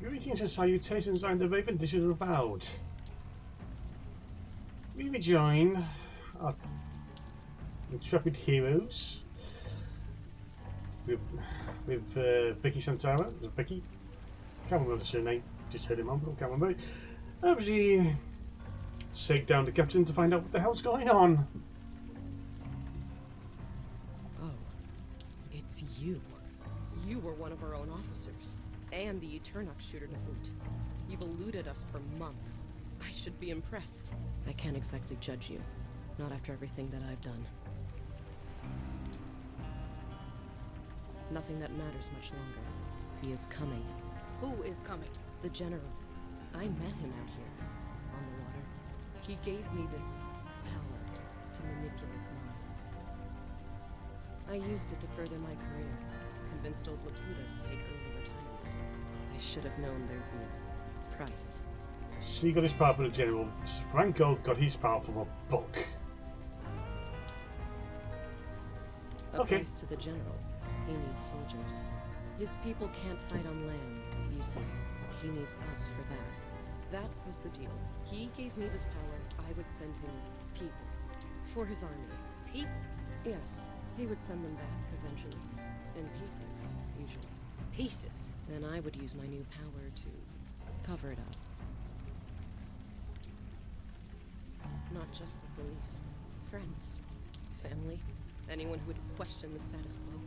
Greetings and salutations, I'm the Raven, this is Unavowed. We rejoin our intrepid heroes with Vicky Santara. Vicky? Can't remember the surname, just heard him on, but I can't remember. Obviously, shake down the captain to find out what the hell's going on. Oh, it's you. You were one of our own officers, and the Eternux shooter to boot. You've eluded us for months. I should be impressed. I can't exactly judge you, not after everything that I've done. Nothing that matters much longer. He is coming. Who is coming? The General. I met him out here, on the water. He gave me this power to manipulate minds. I used it to further my career, convinced old Laputa to take early retirement. I should have known there'd be a price. She got his power from the General. Franco got his power from a book. A price to the General. He needs soldiers. His people can't fight on land, you see. He needs us for that. That was the deal. He gave me this power. I would send him people. For his army. People? Yes. He would send them back eventually. In pieces, usually. Pieces? Then I would use my new power to cover it up. Not just the police. Friends. Family. Anyone who would question the status quo.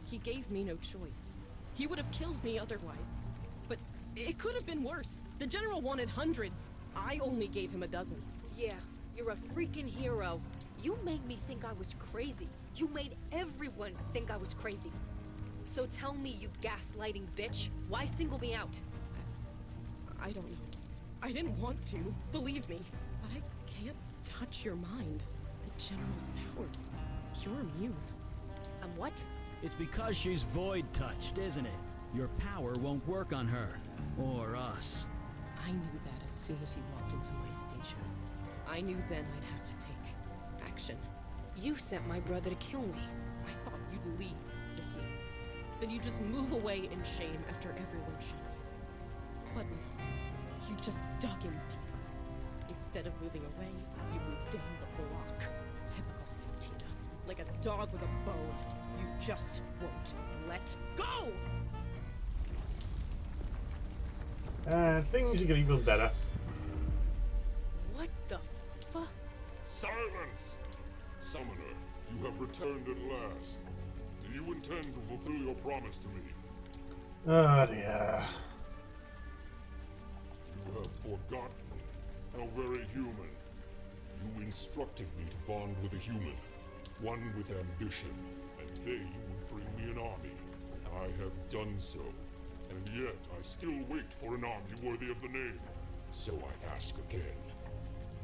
He gave me no choice. He would have killed me otherwise. But it could have been worse. The General wanted hundreds. I only gave him a dozen. Yeah, you're a freaking hero. You made me think I was crazy. You made everyone think I was crazy. So tell me, you gaslighting bitch, why single me out? I don't know. I didn't want to, believe me. But I can't touch your mind. The General's power. You're immune. I'm what? It's because she's void-touched, isn't it? Your power won't work on her. Or us. I knew that as soon as you walked into my station. I knew then I'd have to take action. You sent my brother to kill me. I thought you'd leave, Vicky. Then you'd just move away in shame after everyone shot you. But no, you just dug in deeper. Instead of moving away, you moved down the block. Typical Santina. Like a dog with a bone. You just won't let go! Things are getting even better. What the fuck? Silence! Summoner, you have returned at last. Do you intend to fulfill your promise to me? Oh dear. You have forgotten. How very human. You instructed me to bond with a human. One with ambition. And they would bring me an army. I have done so. And yet, I still wait for an army worthy of the name. So I ask again.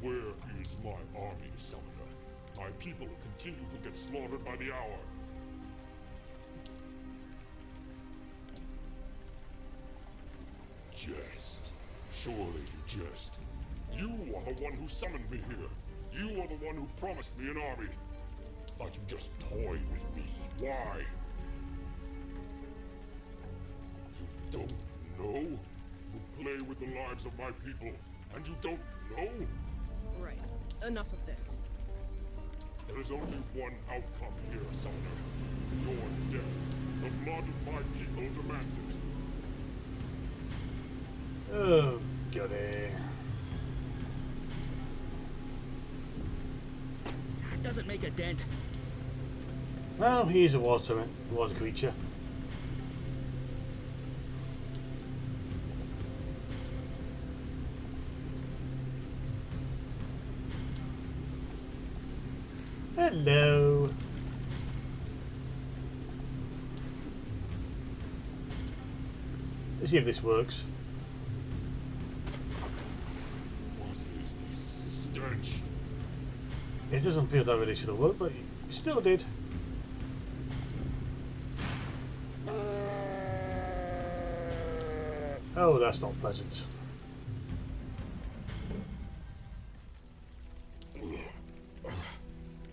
Where is my army, Summoner? My people continue to get slaughtered by the hour. Jest. Surely you jest. You are the one who summoned me here. You are the one who promised me an army. But you just toy with me. Why? You don't know? You play with the lives of my people, and you don't know? Right. Enough of this. There is only one outcome here, Summoner. Your death. The blood of my people demands it. Oh, goody. Doesn't make a dent. Well, he's a water creature. Hello. Let's see if this works. What is this stench? It doesn't feel that really should have worked, but it still did. Oh, that's not pleasant.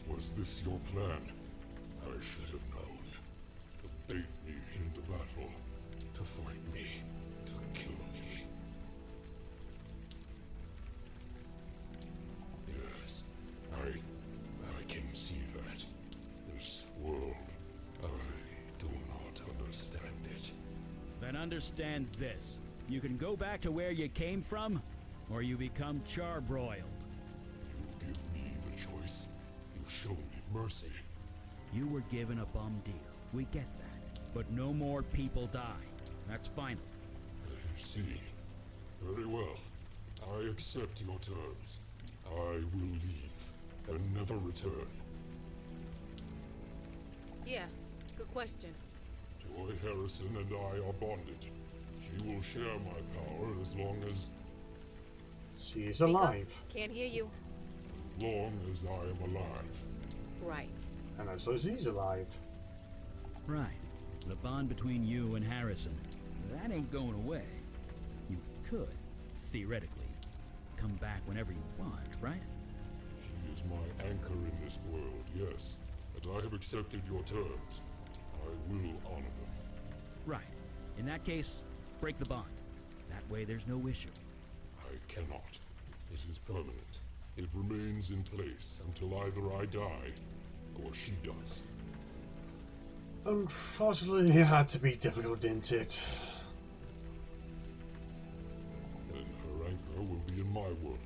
Was this your plan? I should have known. To bait me into battle. To fight me. To kill me. And understand this. You can go back to where you came from, or you become charbroiled. You give me the choice. You show me mercy. You were given a bum deal. We get that. But no more people die. That's final. I see. Very well. I accept your terms. I will leave and never return. Yeah, good question. Joy Harrison and I are bonded. She will share my power as long as She's Speak up. alive. Can't hear you. I am alive. Right. And as long as he's alive. Right. The bond between you and Harrison, that ain't going away. You could, theoretically, come back whenever you want, right? She is my anchor in this world, yes. But I have accepted your terms. I will honor them. Right. In that case, break the bond. That way there's no issue. I cannot. It is permanent. It remains in place until either I die or she does. Unfortunately, it had to be difficult, didn't it? Then her anchor will be in my world.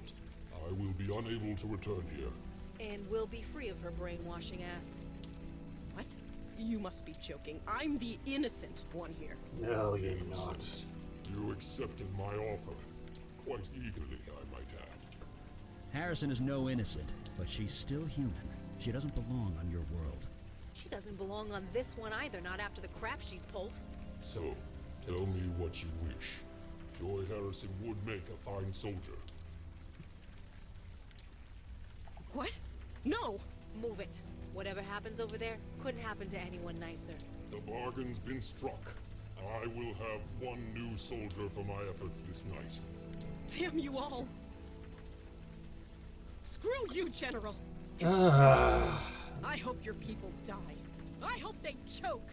I will be unable to return here. And we'll be free of her brainwashing ass. What? You must be joking. I'm the innocent one here. No, you're not. Innocent. You accepted my offer. Quite eagerly, I might add. Harrison is no innocent, but she's still human. She doesn't belong on your world. She doesn't belong on this one either, not after the crap she's pulled. So, tell me what you wish. Joy Harrison would make a fine soldier. What? No! Move it. Whatever happens over there couldn't happen to anyone nicer. The bargain's been struck. I will have one new soldier for my efforts this night. Damn you all! Screw you, General! I hope your people die. I hope they choke!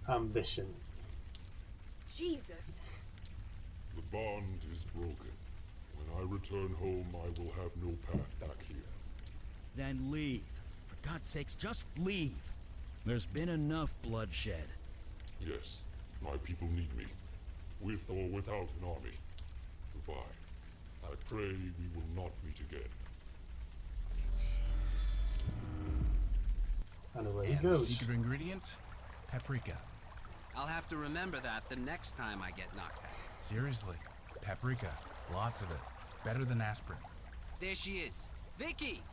Ambition. Jesus. The bond is broken. When I return home, I will have no path back here. Then leave. For God's sakes, just leave. There's been enough bloodshed. Yes, my people need me. With or without an army. Goodbye. I pray we will not meet again. And away he And the goes. secret ingredient? Paprika. I'll have to remember that the next time I get knocked out. Seriously. Paprika. Lots of it. Better than aspirin. There she is. Vicky!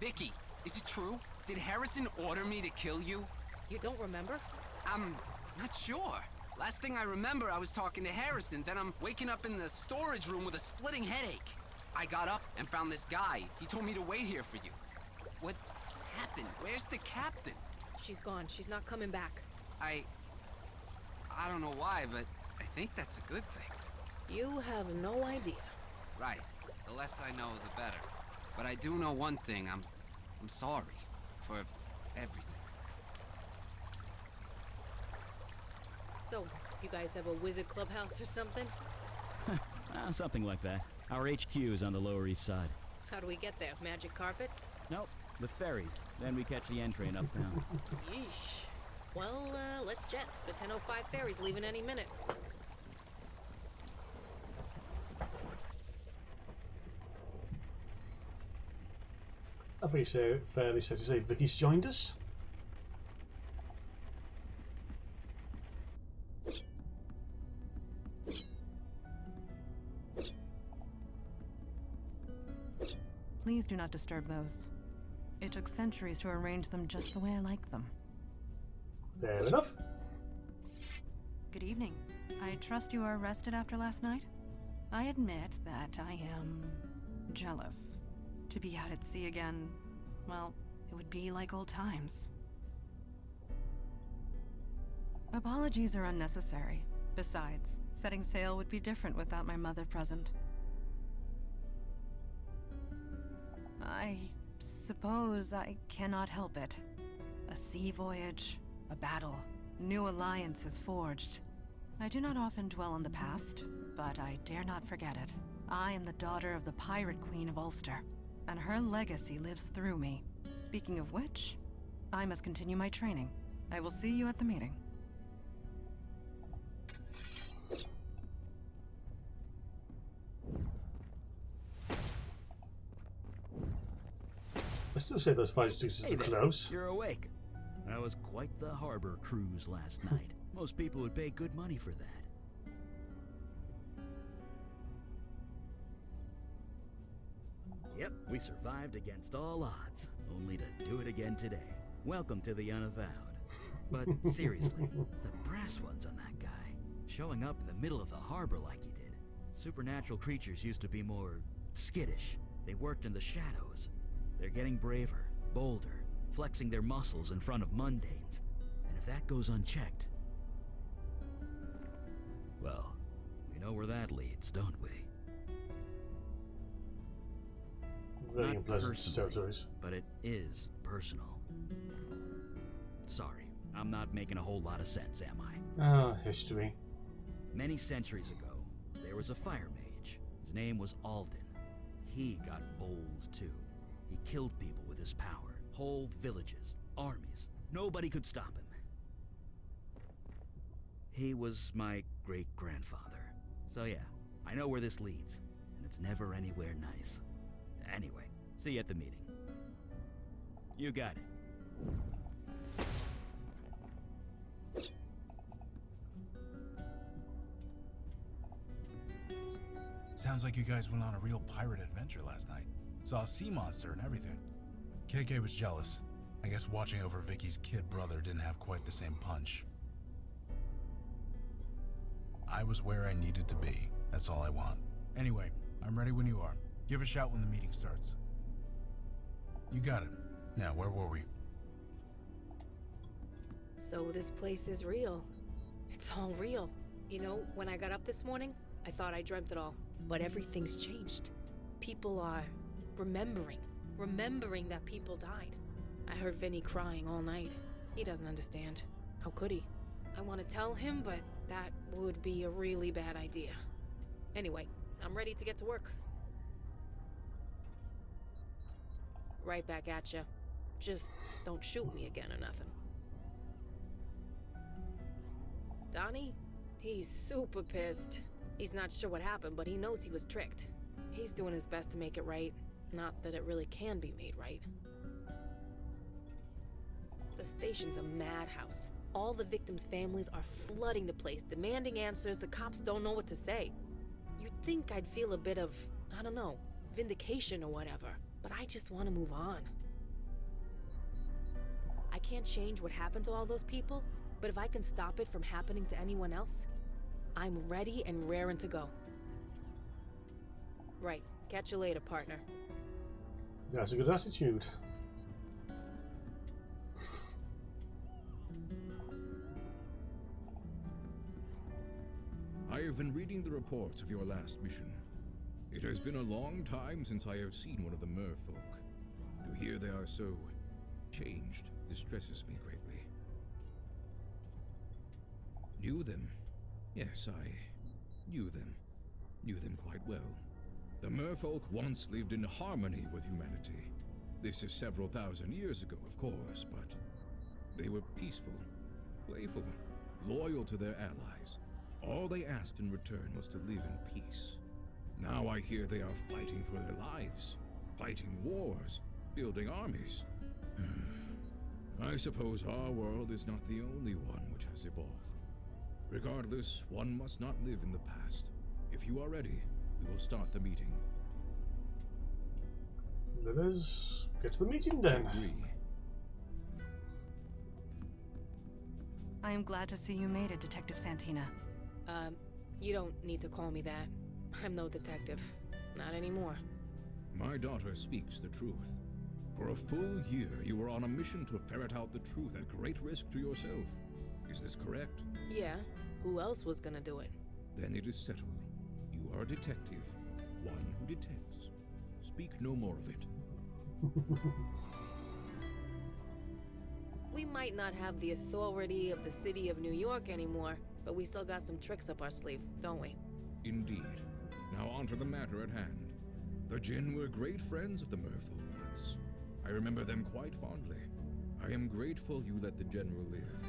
Vicky, is it true? Did Harrison order me to kill you? You don't remember? I'm not sure. Last thing I remember, I was talking to Harrison, then I'm waking up in the storage room with a splitting headache. I got up and found this guy. He told me to wait here for you. What happened? Where's the captain? She's gone. She's not coming back. I don't know why, but I think that's a good thing. You have no idea. Right. The less I know, the better. But I do know one thing. I'm sorry for everything. So, you guys have a wizard clubhouse or something? Something like that. Our HQ is on the Lower East Side. How do we get there? Magic carpet? Nope, the ferry. Then we catch the N train uptown. Yeesh. Well, let's jet. The 10:05 ferry's leaving any minute. I think it's fairly safe to say Vicky's joined us. Please do not disturb those. It took centuries to arrange them just the way I like them. Fair enough. Good evening. I trust you are rested after last night? I admit that I am jealous. To be out at sea again, well, it would be like old times. Apologies are unnecessary. Besides, setting sail would be different without my mother present. I suppose I cannot help it. A sea voyage, a battle, new alliances forged. I do not often dwell on the past, but I dare not forget it. I am the daughter of the Pirate Queen of Ulster. and her legacy lives through me. Speaking of which, I must continue my training. I will see you at the meeting. I still say those fire extinguishers Hey are there, close. you're awake. That was quite the harbor cruise last night. Most people would pay good money for that. Yep, we survived against all odds, only to do it again today. Welcome to the Unavowed. But seriously, the brass ones on that guy, showing up in the middle of the harbor like he did. Supernatural creatures used to be more skittish. They worked in the shadows. They're getting braver, bolder, flexing their muscles in front of mundanes. And if that goes unchecked, well, we know where that leads, don't we? Very Not unpleasant personally, territories. but it is personal. Sorry, I'm not making a whole lot of sense, am I? Ah, history. Many centuries ago, there was a fire mage. His name was Alden. He got bold too. He killed people with his power. Whole villages, armies. Nobody could stop him. He was my great-grandfather. So yeah, I know where this leads, and it's never anywhere nice. Anyway, see you at the meeting. You got it. Sounds like you guys went on a real pirate adventure last night. Saw a sea monster and everything. KK was jealous. I guess watching over Vicky's kid brother didn't have quite the same punch. I was where I needed to be. That's all I want. Anyway, I'm ready when you are. Give a shout when the meeting starts. You got it. Now, where were we? So this place is real. It's all real. You know, when I got up this morning, I thought I dreamt it all. But everything's changed. People are remembering that people died. I heard Vinny crying all night. He doesn't understand. How could he? I want to tell him, but that would be a really bad idea. Anyway, I'm ready to get to work. Right back at ya. Just don't shoot me again or nothing. Donnie? He's super pissed. He's not sure what happened, but he knows he was tricked. He's doing his best to make it right. Not that it really can be made right. The station's a madhouse. All the victims' families are flooding the place, demanding answers. The cops don't know what to say. You'd think I'd feel a bit of, I don't know, vindication or whatever, but I just want to move on. I can't change what happened to all those people, but if I can stop it from happening to anyone else, I'm ready and raring to go. Right. Catch you later, partner. That's a good attitude. I have been reading the reports of your last mission. It has been a long time since I have seen one of the merfolk. To hear they are so changed distresses me greatly. Knew them. Yes, I knew them. Knew them quite well. The merfolk once lived in harmony with humanity. This is several thousand years ago, of course, but they were peaceful, playful, loyal to their allies. All they asked in return was to live in peace. Now I hear they are fighting for their lives, fighting wars, building armies. I suppose our world is not the only one which has evolved. Regardless, one must not live in the past. If you are ready, we will start the meeting. Let us get to the meeting then. I agree. I am glad to see you made it, Detective Santina. You don't need to call me that. I'm no detective. Not anymore. My daughter speaks the truth. For a full year, you were on a mission to ferret out the truth at great risk to yourself. Is this correct? Yeah. Who else was gonna do it? Then it is settled. You are a detective. One who detects. Speak no more of it. We might not have the authority of the city of New York anymore, but we still got some tricks up our sleeve, don't we? Indeed. Now on to the matter at hand. The Jinn were great friends of the merfolk once. I remember them quite fondly. I am grateful you let the General live,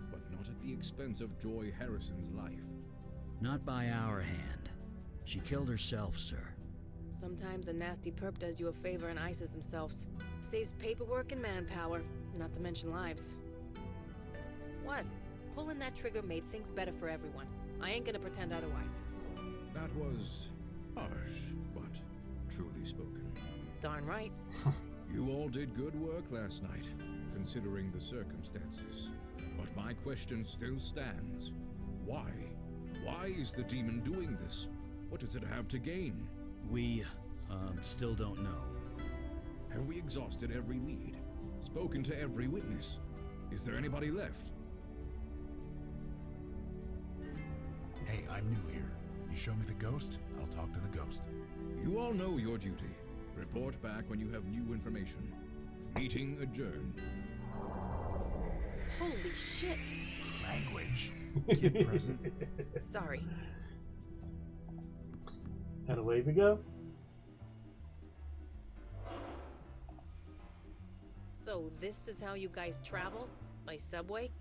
but not at the expense of Joy Harrison's life. Not by our hand. She killed herself, sir. Sometimes a nasty perp does you a favor and ices themselves. Saves paperwork and manpower, not to mention lives. What? Pulling that trigger made things better for everyone. I ain't gonna pretend otherwise. That was harsh, but truly spoken. Darn right. You all did good work last night, considering the circumstances. But my question still stands. Why? Why is the demon doing this? What does it have to gain? We, still don't know. Have we exhausted every lead? Spoken to every witness? Is there anybody left? Hey, I'm new here. You show me the ghost, I'll talk to the ghost. You all know your duty. Report back when you have new information. Meeting adjourned. Holy shit. Language. Kid present. Sorry. And away we go. So this is how you guys travel? By subway?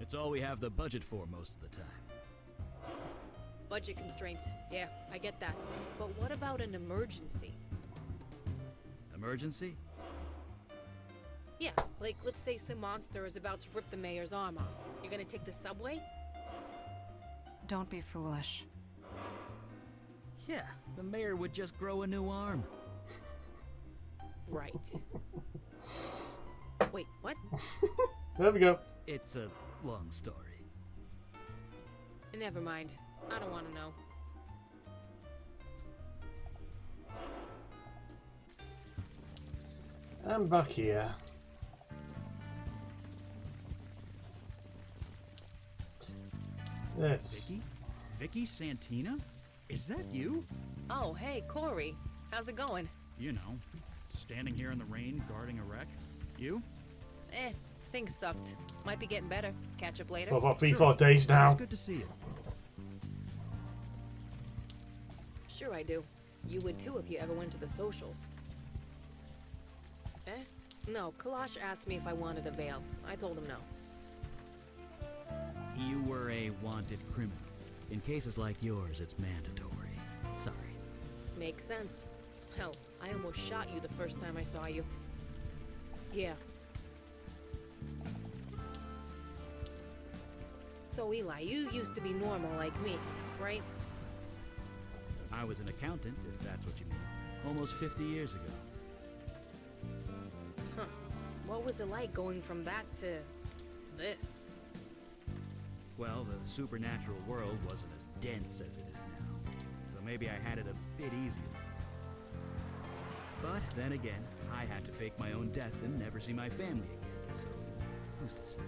It's all we have the budget for most of the time. Budget constraints. Yeah, I get that. But what about an emergency? Emergency? Yeah, like let's say some monster is about to rip the mayor's arm off. You're gonna take the subway? Don't be foolish. Yeah, the mayor would just grow a new arm. Right. Wait, what? There we go. It's a long story. Never mind. I don't want to know. I'm back here. Let's. Vicky Santina? Is that you? Oh, hey, Corey. How's it going? You know, standing here in the rain, guarding a wreck. You? Things sucked. Might be getting better. Catch up later. For about 3-4 days now. It's good to see you. Sure I do. You would too if you ever went to the socials. No, Kalash asked me if I wanted a veil. I told him no. You were a wanted criminal. In cases like yours, it's mandatory. Sorry. Makes sense. Hell, I almost shot you the first time I saw you. Yeah. So Eli, you used to be normal like me, right? I was an accountant, if that's what you mean. Almost 50 years ago. Huh. What was it like going from that to this? Well, the supernatural world wasn't as dense as it is now. So maybe I had it a bit easier. But then again, I had to fake my own death and never see my family again. So who's to say?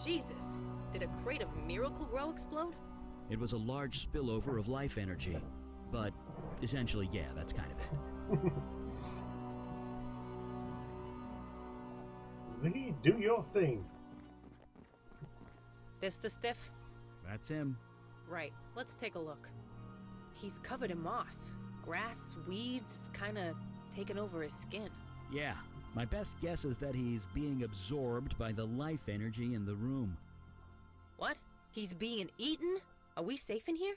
Jesus, did a crate of Miracle Grow explode? It was a large spillover of life energy. But essentially, yeah, that's kind of it. Vicky, do your thing. This the stiff? That's him. Right, let's take a look. He's covered in moss. Grass, weeds, it's kinda taken over his skin. Yeah, my best guess is that he's being absorbed by the life energy in the room. What? He's being eaten? Are we safe in here?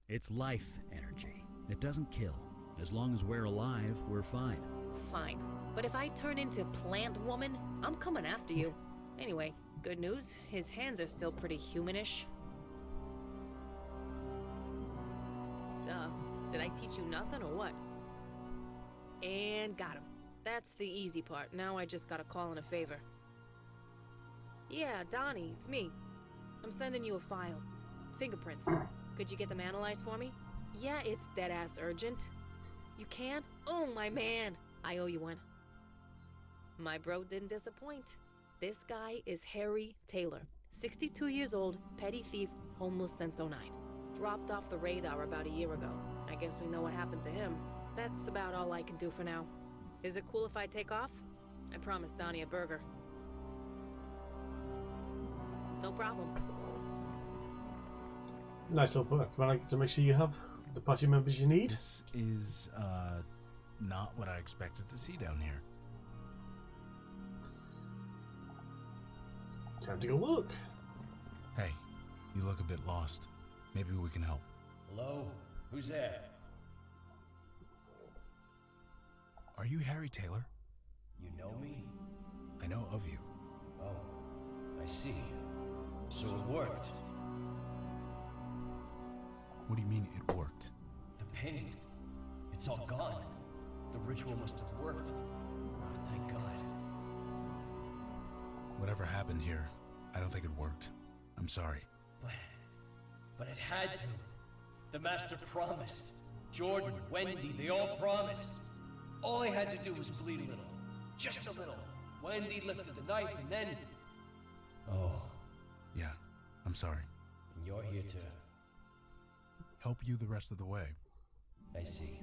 It's life energy. It doesn't kill. As long as we're alive, we're fine. Fine. But if I turn into Plant Woman, I'm coming after you. Anyway, good news, his hands are still pretty humanish. Duh. Did I teach you nothing or what? And got him. That's the easy part. Now I just gotta call in a favor. Yeah, Donnie, it's me. I'm sending you a file. Fingerprints. Could you get them analyzed for me? Yeah, it's dead-ass urgent. You can? Oh, my man. I owe you one. My bro didn't disappoint. This guy is Harry Taylor. 62 years old, petty thief, homeless since '09. Dropped off the radar about a year ago. I guess we know what happened to him. That's about all I can do for now. Is it cool if I take off? I promised Donnie a burger. No problem. Nice little perk. I like to make sure you have the party members you need. This is, not what I expected to see down here. Time to go look. Hey, you look a bit lost. Maybe we can help. Hello? Who's there? Are you Harry Taylor? You know me? I know of you. Oh, I see. So it worked. What do you mean it worked? The pain. It's all gone. The ritual must have worked. Oh, thank God. Whatever happened here, I don't think it worked. I'm sorry. But it had to. The Master promised. Jordan, Wendy, they all promised. All I had to do was bleed a little. Just a little. Wendy lifted the knife and then... Oh. Yeah, I'm sorry. And you're here to... Help you the rest of the way. I see.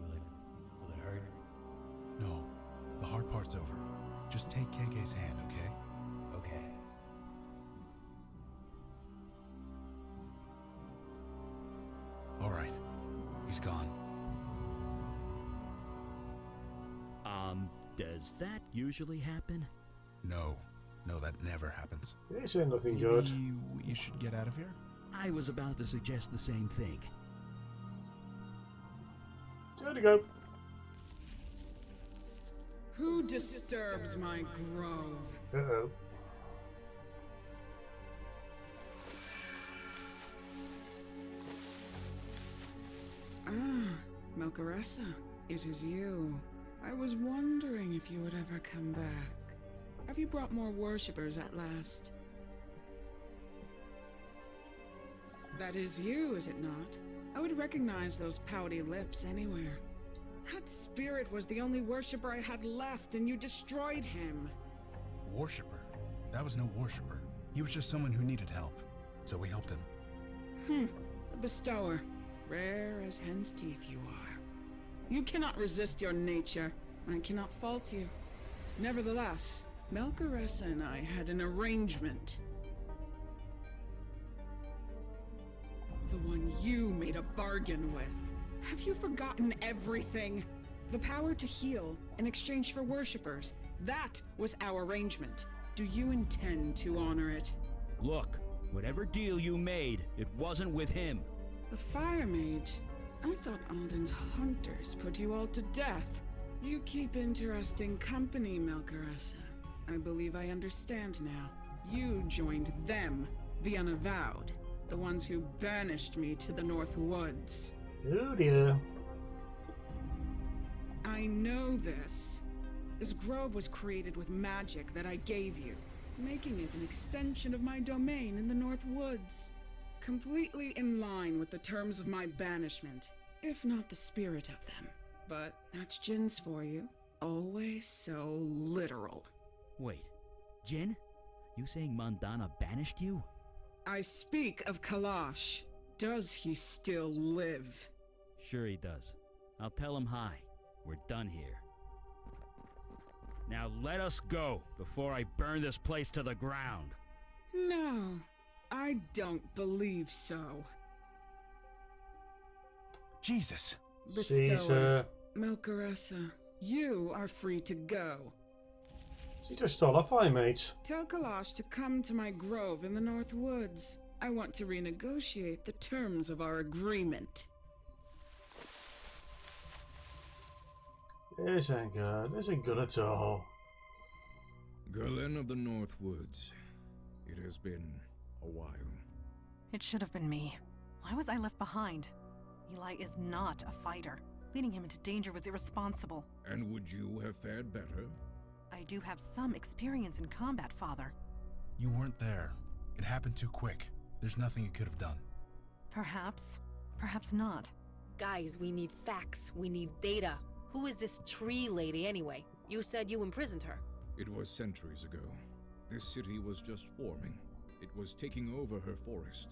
Will it hurt? No, the hard part's over. Just take KK's hand, okay? Okay. All right. He's gone. Does that usually happen? No, that never happens. This ain't looking good. Maybe we should get out of here? I was about to suggest the same thing. Time to go. Who disturbs my grove? Uh-oh. Ah, Melcaressa, it is you. I was wondering if you would ever come back. Have you brought more worshippers at last? That is you, is it not? I would recognize those pouty lips anywhere. That spirit was the only worshipper I had left, and you destroyed him. Worshipper? That was no worshipper. He was just someone who needed help. So we helped him. A bestower. Rare as hen's teeth you are. You cannot resist your nature. I cannot fault you. Nevertheless, Melcaressa and I had an arrangement. The one you made a bargain with. Have you forgotten everything? The power to heal in exchange for worshippers. That was our arrangement. Do you intend to honor it? Look, whatever deal you made, it wasn't with him. The fire mage? I thought Alden's hunters put you all to death. You keep interesting company, Melcaressa. I believe I understand now. You joined them, the Unavowed. The ones who banished me to the North Woods. Oh dear. I know this. This grove was created with magic that I gave you, making it an extension of my domain in the North Woods. Completely in line with the terms of my banishment, if not the spirit of them. But that's Jin's for you. Always so literal. Wait, Jin? You saying Mandana banished you? I speak of Kalash. Does he still live? Sure he does. I'll tell him hi. We're done here. Now let us go before I burn this place to the ground. No, I don't believe so. Jesus. Bestower, Melcaressa, you are free to go. She just stole our fire mate. Tell Kalash to come to my grove in the North Woods. I want to renegotiate the terms of our agreement. This ain't good. This ain't good at all. Gerlin of the North Woods. It has been a while. It should have been me. Why was I left behind? Eli is not a fighter. Leading him into danger was irresponsible. And would you have fared better? I do have some experience in combat, Father. You weren't there. It happened too quick. There's nothing you could have done. Perhaps. Perhaps not. Guys, we need facts. We need data. Who is this tree lady anyway? You said you imprisoned her. It was centuries ago. This city was just forming. It was taking over her forest.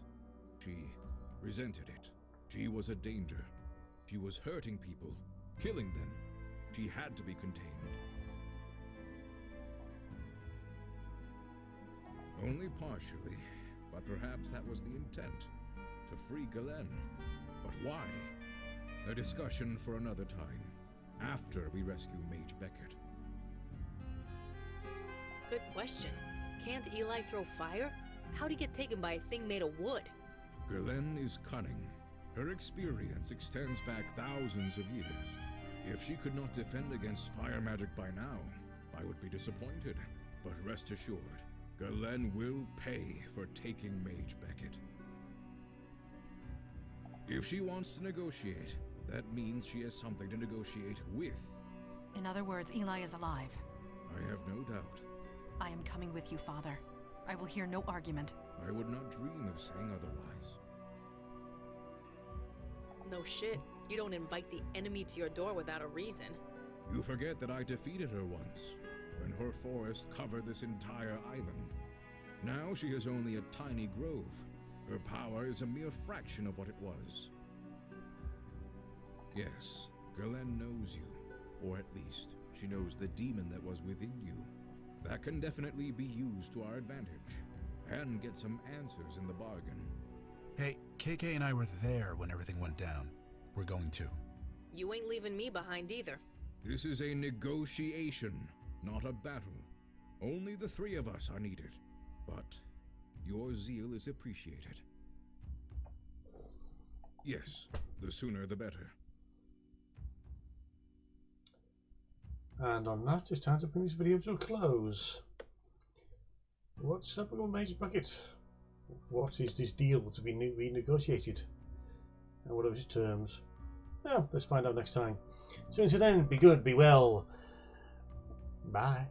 She resented it. She was a danger. She was hurting people, killing them. She had to be contained. Only partially, but perhaps that was the intent. To free Galen. But why? A discussion for another time, after we rescue Mage Beckett. Good question. Can't Eli throw fire? How'd he get taken by a thing made of wood? Galen is cunning. Her experience extends back thousands of years. If she could not defend against fire magic by now, I would be disappointed. But rest assured, Galen will pay for taking Mage Beckett. If she wants to negotiate, that means she has something to negotiate with. In other words, Eli is alive. I have no doubt. I am coming with you, Father. I will hear no argument. I would not dream of saying otherwise. No shit. You don't invite the enemy to your door without a reason. You forget that I defeated her once, when her forest covered this entire island. Now she is only a tiny grove. Her power is a mere fraction of what it was. Yes, Galen knows you, or at least she knows the demon that was within you. That can definitely be used to our advantage, and get some answers in the bargain. Hey, KK and I were there when everything went down. We're going too. You ain't leaving me behind either. This is a negotiation, not a battle. Only the three of us are needed, but your zeal is appreciated. Yes, the sooner the better. And on that, it's time to bring this video to a close. What's happening with Mage Beckett? What is this deal to be renegotiated? And what are his terms? Well, let's find out next time. So until then, be good, be well. Bye.